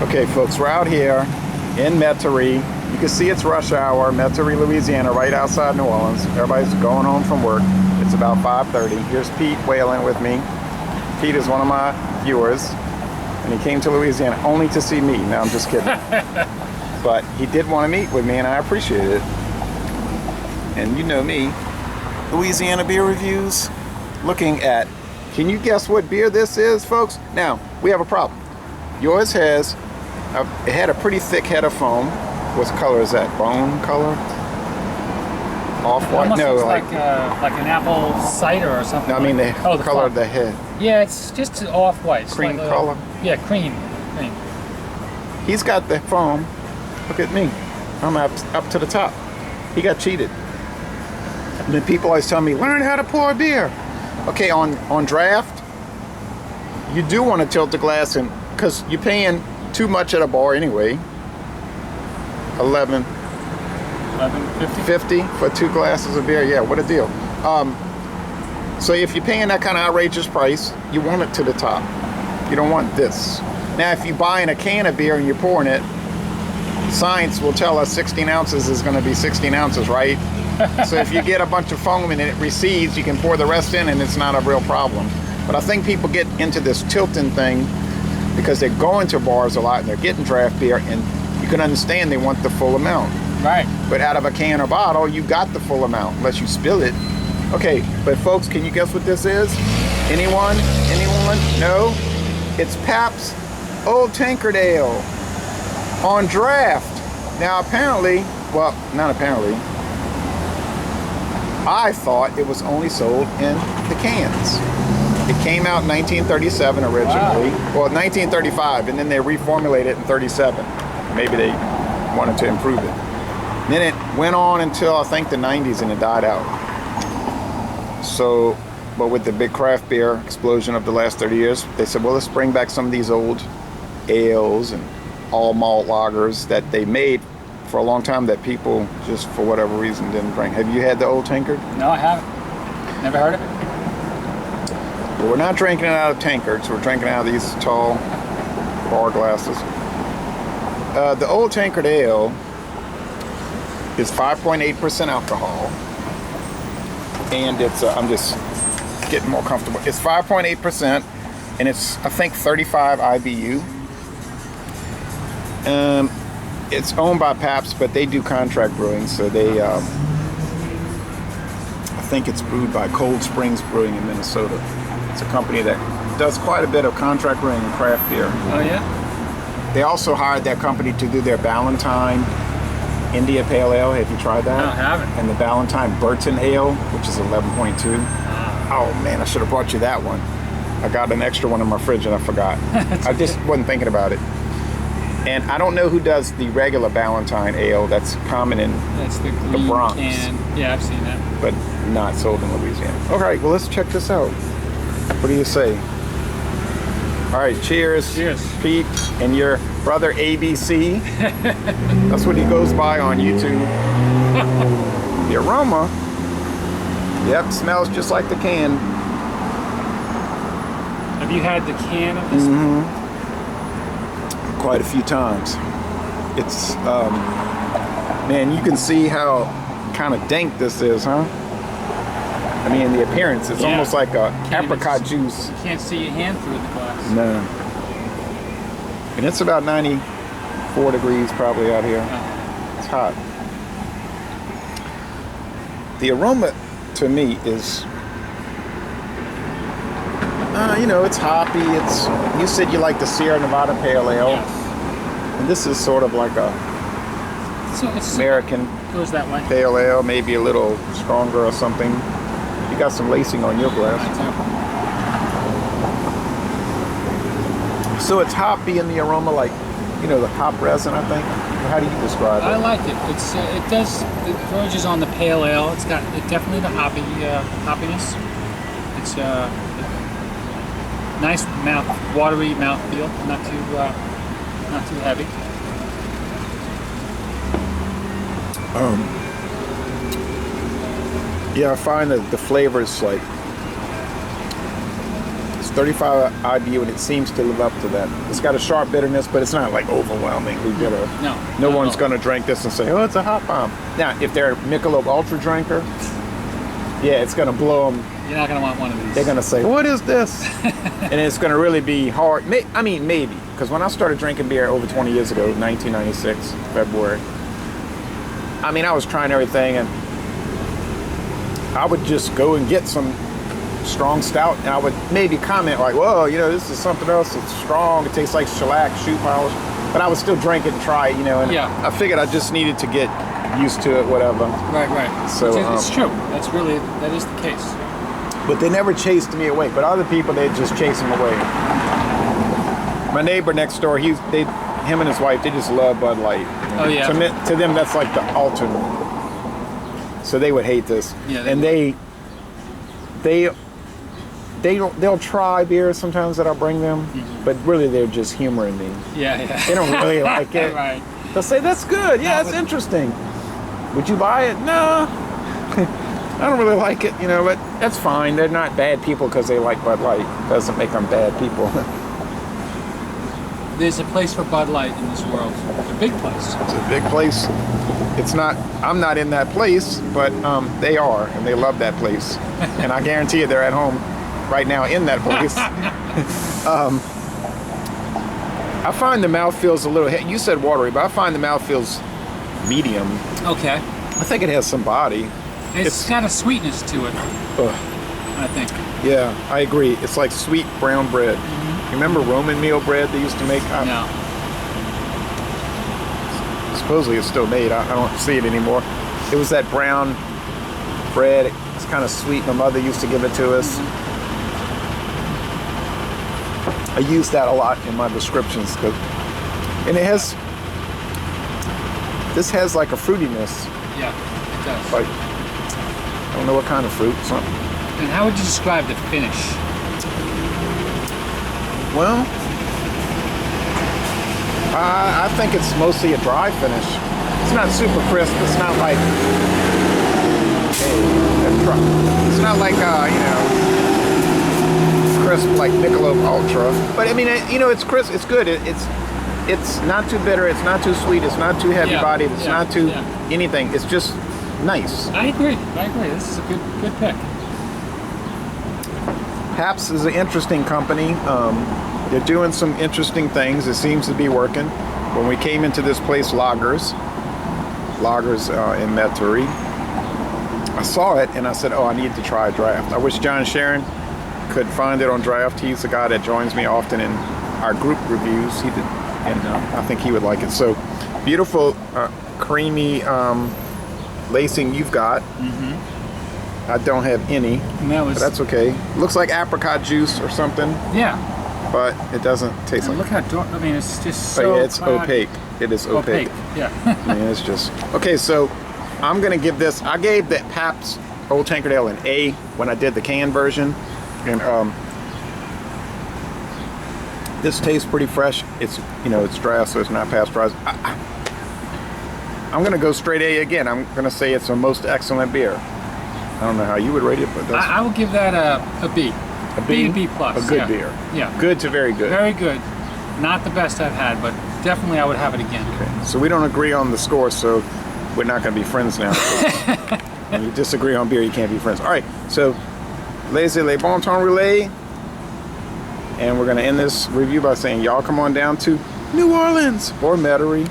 Okay, folks, we're out here in Metairie. You can see it's rush hour, Metairie, Louisiana, right outside New Orleans. Everybody's going home from work. It's about 5:30. Here's Pete wailing with me. Pete is one of my viewers, and he came to Louisiana only to see me. No, I'm just kidding. But he did want to meet with me, and I appreciate it. And you know me, Louisiana beer reviews, looking at, can you guess what beer this is, folks? Now, we have a problem. Yours has, it had a pretty thick head of foam. What color is that? Bone color? Off-white? It No, looks like an apple cider or something. No, I mean the color of the head. Yeah, it's just off-white. Cream color? Yeah, cream. He's got the foam. Look at me. I'm up to the top. He got cheated. And then people always tell me, learn how to pour beer. Okay, on draft, you do want to tilt the glass in, because you're paying too much at a bar anyway. $11.50 for 2 glasses of beer. Yeah, what a deal. So if you're paying that kind of outrageous price, you want it to the top. You don't want this. Now, if you're buying a can of beer and you're pouring it, science will tell us 16 ounces is going to be 16 ounces, right? So if you get a bunch of foam and it recedes, you can pour the rest in and it's not a real problem. But I think people get into this tilting thing because they're going to bars a lot and they're getting draft beer, and you can understand they want the full amount. Right. But out of a can or bottle, you got the full amount unless you spill it. Okay, but folks, can you guess what this is? Anyone? Anyone? No? It's Pabst Old Tankard Ale on draft. Now apparently, well, not apparently, I thought it was only sold in the cans. It came out in 1937 originally. Wow. Well, 1935, and then they reformulated it in 37. Maybe they wanted to improve it. Then it went on until I think the 90s and it died out. So, but with the big craft beer explosion of the last 30 years, they said, well, let's bring back some of these old ales and all malt lagers that they made for a long time that people just for whatever reason didn't bring. Have you had the Old Tankard? No, I haven't. Never heard of it. Well, we're not drinking it out of tankards. We're drinking out of these tall bar glasses. The Old Tankard Ale is 5.8% alcohol, and it's I'm just getting more comfortable. It's 5.8%, and it's I think 35 IBU. It's owned by Pabst, but they do contract brewing, so they I think it's brewed by Cold Springs Brewing in Minnesota. It's a company that does quite a bit of contract brewing and craft beer. Oh yeah? They also hired that company to do their Ballantine India Pale Ale. Have you tried that? No, I haven't. And the Ballantine Burton Ale, which is 11.2. Oh man, I should have brought you that one. I got an extra one in my fridge and I forgot. I just wasn't thinking about it. And I don't know who does the regular Ballantine Ale that's common in the Bronx. Can. Yeah, I've seen that. But not sold in Louisiana. All right, well, let's check this out. What do you say? All right, cheers. Cheers. Pete and your brother ABC. That's what he goes by on YouTube. The aroma, yep, smells just like the can. Have you had the can of this? Mm-hmm. Quite a few times. It's, man, you can see how kind of dank this is, huh? I mean, the appearance, it's almost like a apricot juice. You can't see your hand through the glass. No. And it's about 94 degrees probably out here. It's hot. The aroma to me is, you know, it's hoppy. It's, you said you like the Sierra Nevada Pale Ale. Yes. And this is sort of like a American goes that way. Pale Ale, maybe a little stronger or something. You got some lacing on your glass. So it's hoppy in the aroma, like, you know, the hop resin, I think. How do you describe it? I like it. It's it verges on the pale ale. It's got definitely the hoppiness. It's nice watery mouth feel, not too heavy. Yeah, I find that the flavor is like, it's 35 IBU, and it seems to live up to that. It's got a sharp bitterness, but it's not like overwhelmingly bitter. No one's going to drink this and say, oh, it's a hot bomb. Now, if they're a Michelob Ultra drinker, yeah, it's going to blow them. You're not going to want one of these. They're going to say, what is this? And it's going to really be hard. I mean, maybe. Because when I started drinking beer over 20 years ago, 1996, February, I mean, I was trying everything, and I would just go and get some strong stout, and I would maybe comment like, whoa, you know, this is something else. It's strong. It tastes like shellac, shoe polish. But I would still drink it and try it, you know. And I figured I just needed to get used to it, whatever. Right. So it's true. That is the case. But they never chased me away. But other people, they'd just chase them away. My neighbor next door, him and his wife, they just love Bud Light. Oh yeah. To them, that's like the ultimate. So they would hate this. Yeah. And they'll try beers sometimes that I'll bring them, but really they're just humoring me. Yeah. They don't really like it. Right. They'll say, that's good. Yeah, that's interesting. Would you buy it? No. I don't really like it, you know, but that's fine. They're not bad people because they like Bud Light. Doesn't make them bad people. There's a place for Bud Light in this world. A big place. It's a big place. It's not, I'm not in that place, but they are, and they love that place. And I guarantee you they're at home right now in that place. I find the mouth feels a little, you said watery, but I find the mouth feels medium. Okay. I think it has some body. It's got a sweetness to it, I think. Yeah, I agree. It's like sweet brown bread. You remember Roman meal bread they used to make? No. Supposedly it's still made. I don't see it anymore. It was that brown bread. It's kind of sweet. My mother used to give it to us. I use that a lot in my descriptions. And it has, this has like a fruitiness. Yeah, it does. Like, I don't know what kind of fruit. Something. And how would you describe the finish? Well, I think it's mostly a dry finish. It's not super crisp. It's not like, it's not like, you know, crisp like Michelob Ultra. But I mean, it's crisp. It's good. It's not too bitter. It's not too sweet. It's not too heavy bodied. It's not too anything. It's just nice. I agree. This is a good pick. Pabst is an interesting company. They're doing some interesting things. It seems to be working. When we came into this place, Lagers in Metairie, I saw it and I said, oh, I need to try a draft. I wish John Sharon could find it on draft. He's the guy that joins me often in our group reviews. He did, and I think he would like it. So beautiful, creamy lacing you've got. I don't have any, but that's okay. Looks like apricot juice or something. Yeah. But it doesn't taste like. Look how dark. I mean, it's just so. Yeah, it's opaque. It is opaque. Yeah. Yeah, it's just okay. So I'm gonna give this. I gave the Pabst Old Tankard Ale an A when I did the can version, and this tastes pretty fresh. It's it's dry, so it's not pasteurized. I'm gonna go straight A again. I'm gonna say it's a most excellent beer. I don't know how you would rate it, but I will give that a B. A B? B plus. A good beer. Yeah. Good to very good. Very good. Not the best I've had, but definitely I would have it again. Okay. So we don't agree on the score, so we're not going to be friends now. When you disagree on beer, you can't be friends. All right. So, laissez les bon temps relais. And we're going to end this review by saying, y'all come on down to New Orleans or Metairie.